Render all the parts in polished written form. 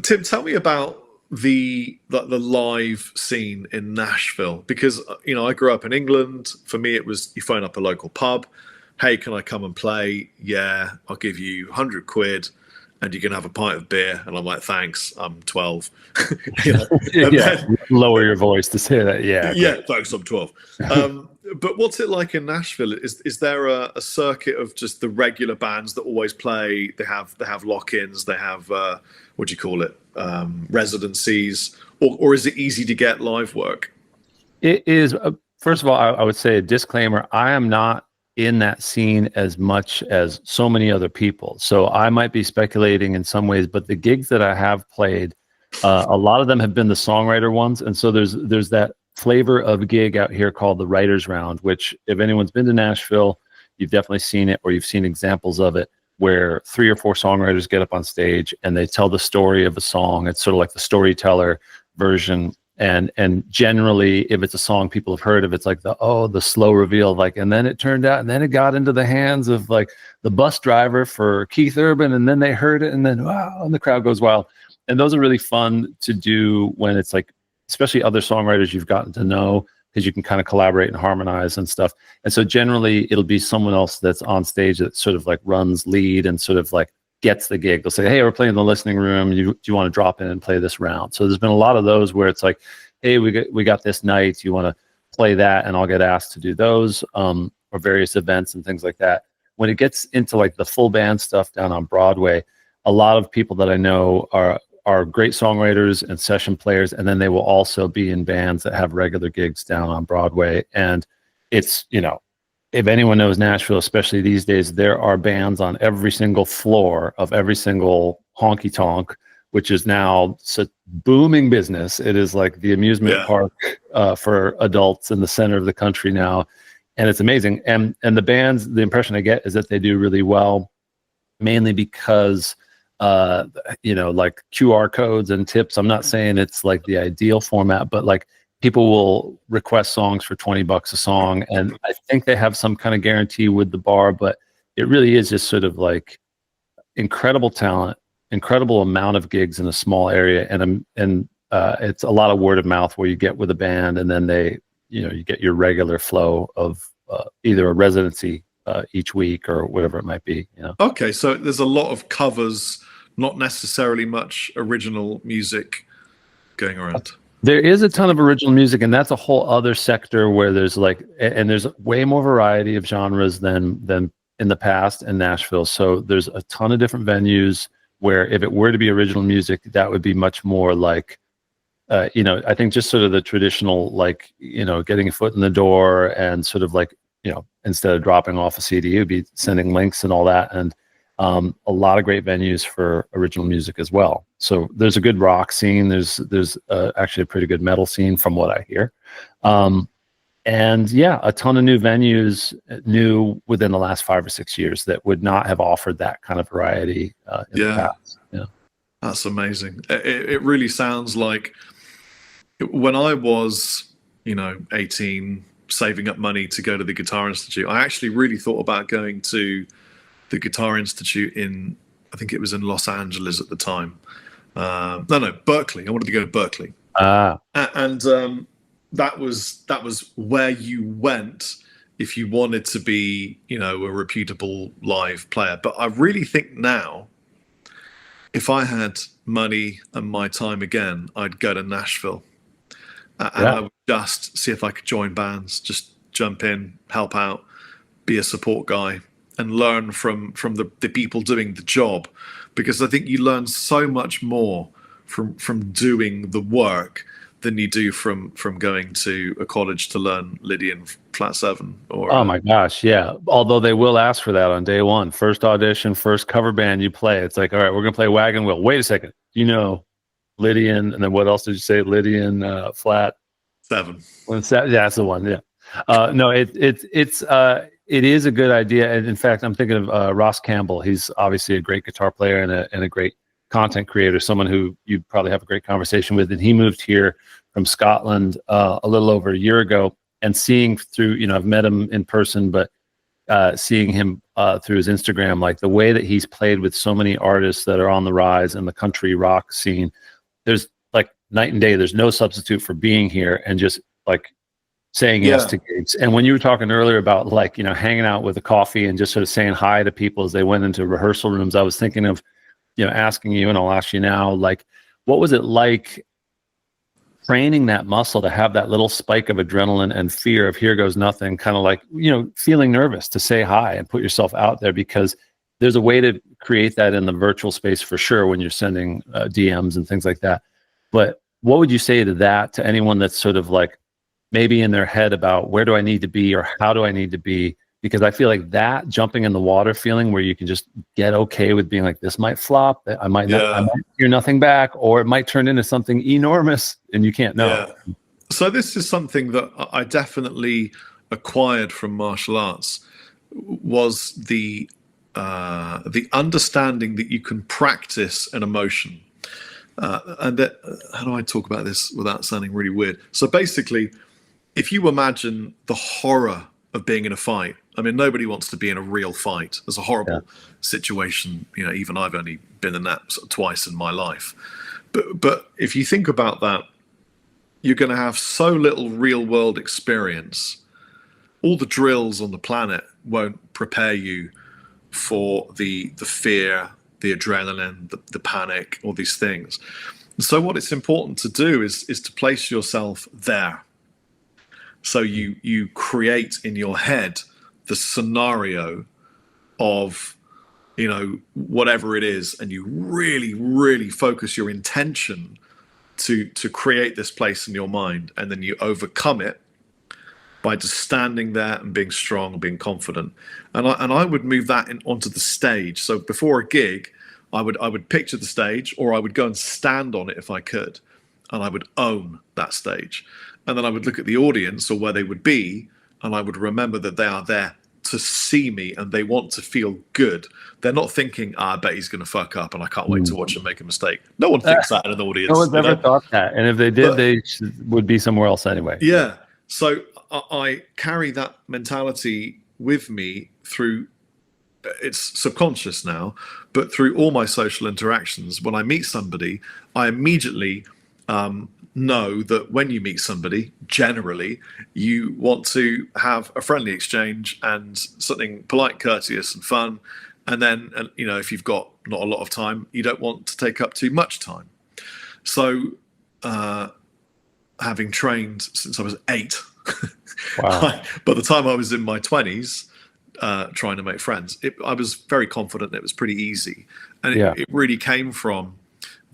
Tim, tell me about the live scene in Nashville, because I grew up in England. For me, it was you phone up a local pub. Hey, can I come and play? Yeah, I'll give you 100 quid and you can have a pint of beer. And I'm like, thanks, I'm 12. Lower your voice to say that. Yeah, thanks, I'm 12. But what's it like in Nashville? Is there a circuit of just the regular bands that always play? They have lock-ins, they have what do you call it, residencies, or is it easy to get live work? It is. First of all, I would say a disclaimer: I am not in that scene as much as so many other people, so I might be speculating in some ways. But the gigs that I have played, a lot of them have been the songwriter ones, and so there's that flavor of a gig out here called the Writers Round, which if anyone's been to Nashville, you've definitely seen it, or you've seen examples of it, where 3 or 4 songwriters get up on stage and they tell the story of a song. It's sort of like the storyteller version. And generally, if it's a song people have heard of, it's like the slow reveal, like, and then it turned out, and then it got into the hands of like the bus driver for Keith Urban, and then they heard it, and then wow, and the crowd goes wild. And those are really fun to do when it's like, especially other songwriters you've gotten to know, because you can kind of collaborate and harmonize and stuff. And so generally it'll be someone else that's on stage that sort of like runs lead and sort of like gets the gig. They'll say, hey, we're playing in the listening room. Do you want to drop in and play this round? So there's been a lot of those where it's like, hey, we got this night. You want to play that? And I'll get asked to do those or various events and things like that. When it gets into like the full band stuff down on Broadway, a lot of people that I know are great songwriters and session players, and then they will also be in bands that have regular gigs down on Broadway. And it's, if anyone knows Nashville, especially these days, there are bands on every single floor of every single honky tonk, which is now such booming business. It is like the amusement park for adults in the center of the country now. And it's amazing. And the bands, the impression I get is that they do really well, mainly because like QR codes and tips. I'm not saying it's like the ideal format, but like people will request songs for $20 a song, and I think they have some kind of guarantee with the bar, but it really is just sort of like incredible talent, incredible amount of gigs in a small area, and it's a lot of word of mouth where you get with a band, and then you get your regular flow of either a residency each week or whatever it might be. Okay, so there's a lot of covers, not necessarily much original music going around. There is a ton of original music, and that's a whole other sector where there's there's way more variety of genres than in the past in Nashville. So there's a ton of different venues where if it were to be original music, that would be much more like, I think just sort of the traditional, like, getting a foot in the door and sort of like, instead of dropping off a CD, you'd be sending links and all that. And a lot of great venues for original music as well. So there's a good rock scene. There's actually a pretty good metal scene from what I hear. And yeah, a ton of new venues, new within the last 5 or 6 years, that would not have offered that kind of variety in the past. Yeah, that's amazing. It really sounds like when I was, 18, saving up money to go to the Guitar Institute, I actually really thought about going to the Guitar Institute in, I think it was in Los Angeles at the time. No, Berkeley. I wanted to go to Berkeley. And that was where you went if you wanted to be, a reputable live player. But I really think now, if I had money and my time again, I'd go to Nashville. And I would just see if I could join bands, just jump in, help out, be a support guy, and learn from the people doing the job, because I think you learn so much more from doing the work than you do from going to a college to learn Lydian flat 7. Or oh my gosh, yeah. Although they will ask for that on day one. First audition, first cover band you play. It's like, all right, we're gonna play Wagon Wheel. Wait a second, Lydian, and then what else did you say? Lydian flat 7. Yeah, that's the one. Yeah. No, it is a good idea. And in fact, I'm thinking of Ross Campbell. He's obviously a great guitar player and a great content creator, someone who you probably have a great conversation with. And he moved here from Scotland a little over a year ago, and seeing through, I've met him in person, but seeing him through his Instagram, like the way that he's played with so many artists that are on the rise in the country rock scene. There's like night and day. There's no substitute for being here and just like saying yes to gigs. And when you were talking earlier about like, hanging out with a coffee and just sort of saying hi to people as they went into rehearsal rooms, I was thinking of, asking you, and I'll ask you now, like, what was it like training that muscle to have that little spike of adrenaline and fear of here goes nothing, kind of like, feeling nervous to say hi and put yourself out there, because there's a way to create that in the virtual space for sure when you're sending DMs and things like that. But what would you say to anyone that's sort of like maybe in their head about where do I need to be or how do I need to be? Because I feel like that jumping in the water feeling where you can just get okay with being like, this might flop, I might hear nothing back, or it might turn into something enormous and you can't know. Yeah. So this is something that I definitely acquired from martial arts, was the understanding that you can practice an emotion. And that, how do I talk about this without sounding really weird? So basically, if you imagine the horror of being in a fight, I mean, nobody wants to be in a real fight. There's a horrible situation. Even I've only been in that sort of twice in my life. But if you think about that, you're going to have so little real world experience. All the drills on the planet won't prepare you for the fear, the adrenaline, the panic, all these things. And so what it's important to do is to place yourself there. So you create in your head the scenario of, whatever it is, and you really, really focus your intention to create this place in your mind, and then you overcome it by just standing there and being strong and being confident. And I would move that onto the stage. So before a gig, I would picture the stage, or I would go and stand on it if I could, and I would own that stage. And then I would look at the audience or where they would be, and I would remember that they are there to see me and they want to feel good. They're not thinking, I bet he's going to fuck up and I can't wait to watch him make a mistake. No one thinks that in an audience. No one's ever thought that. And if they did, they would be somewhere else anyway. Yeah. So I carry that mentality with me through, it's subconscious now, but through all my social interactions. When I meet somebody, I immediately know that when you meet somebody, generally, you want to have a friendly exchange and something polite, courteous, and fun. And then, if you've got not a lot of time, you don't want to take up too much time. So, having trained since I was 8, wow. By the time I was in my 20s, trying to make friends, I was very confident. It was pretty easy. And it really came from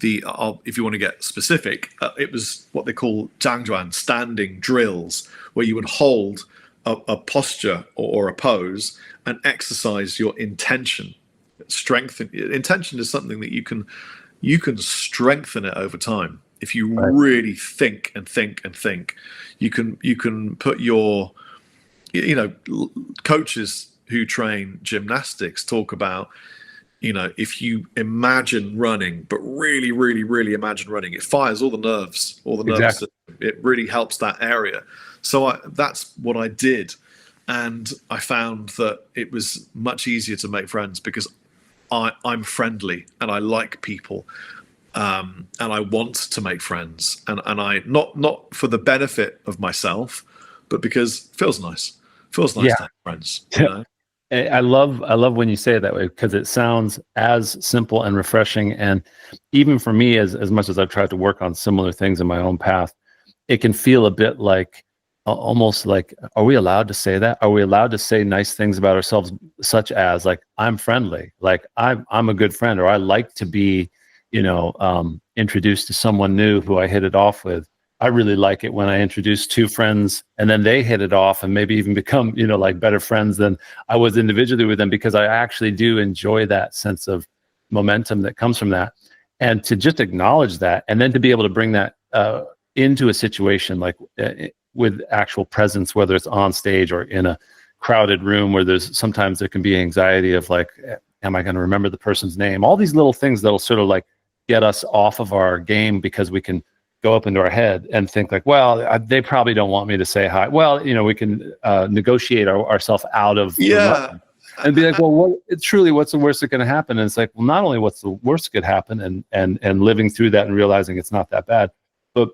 if you want to get specific, it was what they call zhangjuan, standing drills, where you would hold a posture or a pose and exercise your intention. Intention is something that you can strengthen it over time. If you really think and think and think, you can put your, coaches who train gymnastics talk about, if you imagine running, but really, really, really imagine running, it fires all the nerves, Exactly. It really helps that area. So that's what I did. And I found that it was much easier to make friends because I'm friendly and I like people. And I want to make friends. And I, not for the benefit of myself, but because it feels nice. It feels nice to have friends. I love when you say it that way, because it sounds as simple and refreshing. And even for me, as much as I've tried to work on similar things in my own path, it can feel a bit like, almost like, are we allowed to say that? Are we allowed to say nice things about ourselves, such as like, I'm friendly, like I'm a good friend, or I like to be, introduced to someone new who I hit it off with. I really like it when I introduce two friends and then they hit it off and maybe even become, like better friends than I was individually with them, because I actually do enjoy that sense of momentum that comes from that. And to just acknowledge that, and then to be able to bring that into a situation like with actual presence, whether it's on stage or in a crowded room where sometimes there can be anxiety of like, am I going to remember the person's name? All these little things that'll sort of like get us off of our game, because we can go up into our head and think like, well, they probably don't want me to say hi. Well, we can negotiate ourselves out of and be like, well, what's the worst that can happen? And it's like, well, not only what's the worst that could happen and living through that and realizing it's not that bad, but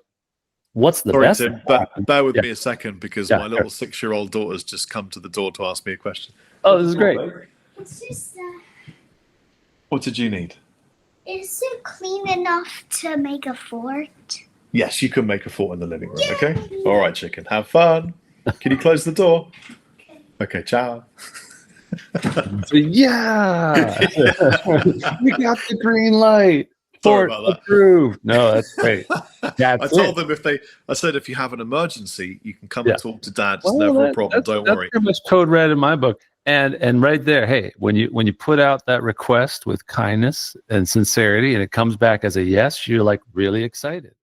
what's the best? Tim, bear with me a second because my little 6-year-old daughter's just come to the door to ask me a question. Oh, this is great. It's just What did you need? is it clean enough to make a fort? Yes, you can make a fort in the living room, okay? All right, chicken. Have fun. Can you close the door? Okay, ciao. Yeah. We got the green light. Sorry Fort about that. approved. No, that's great. I told them I said if you have an emergency, you can come and talk to Dad. It's never a problem. Don't worry. That's pretty much code red in my book. And right there, hey, when you put out that request with kindness and sincerity, and it comes back as a yes, you're like really excited.